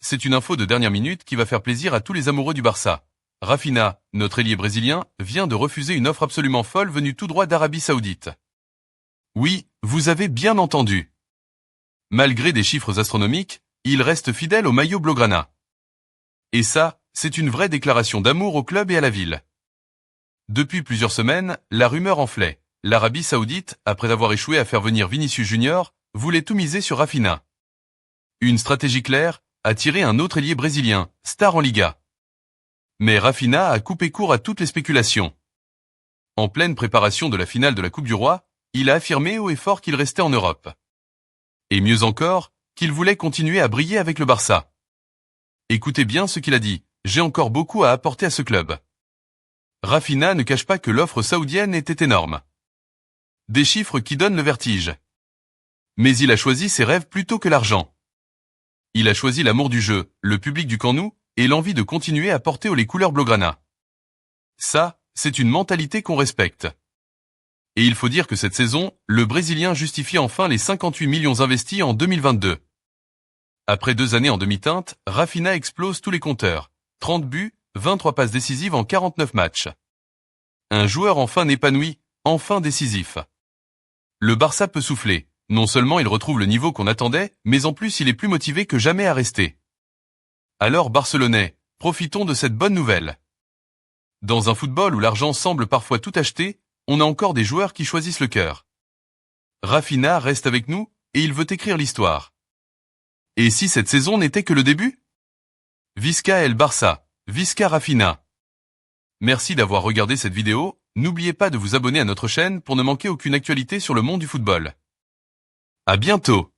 c'est une info de dernière minute qui va faire plaisir à tous les amoureux du Barça. Rafinha, notre ailier brésilien, vient de refuser une offre absolument folle venue tout droit d'Arabie Saoudite. Oui, vous avez bien entendu. Malgré des chiffres astronomiques, il reste fidèle au maillot blaugrana. Et ça, c'est une vraie déclaration d'amour au club et à la ville. Depuis plusieurs semaines, la rumeur enflait. L'Arabie Saoudite, après avoir échoué à faire venir Vinicius Junior, voulait tout miser sur Rafinha. Une stratégie claire, attirer un autre ailier brésilien, star en Liga. Mais Rafinha a coupé court à toutes les spéculations. En pleine préparation de la finale de la Coupe du Roi, il a affirmé haut et fort qu'il restait en Europe. Et mieux encore, qu'il voulait continuer à briller avec le Barça. Écoutez bien ce qu'il a dit, j'ai encore beaucoup à apporter à ce club. Rafinha ne cache pas que l'offre saoudienne était énorme. Des chiffres qui donnent le vertige. Mais il a choisi ses rêves plutôt que l'argent. Il a choisi l'amour du jeu, le public du Camp Nou, et l'envie de continuer à porter haut les couleurs blaugrana. Ça, c'est une mentalité qu'on respecte. Et il faut dire que cette saison, le Brésilien justifie enfin les 58 millions investis en 2022. Après 2 années en demi-teinte, Rafinha explose tous les compteurs. 30 buts, 23 passes décisives en 49 matchs. Un joueur enfin épanoui, enfin décisif. Le Barça peut souffler. Non seulement il retrouve le niveau qu'on attendait, mais en plus il est plus motivé que jamais à rester. Alors Barcelonais, profitons de cette bonne nouvelle. Dans un football où l'argent semble parfois tout acheter, on a encore des joueurs qui choisissent le cœur. Rafinha reste avec nous, et il veut écrire l'histoire. Et si cette saison n'était que le début? Visca el Barça, Visca Rafinha. Merci d'avoir regardé cette vidéo, n'oubliez pas de vous abonner à notre chaîne pour ne manquer aucune actualité sur le monde du football. À bientôt!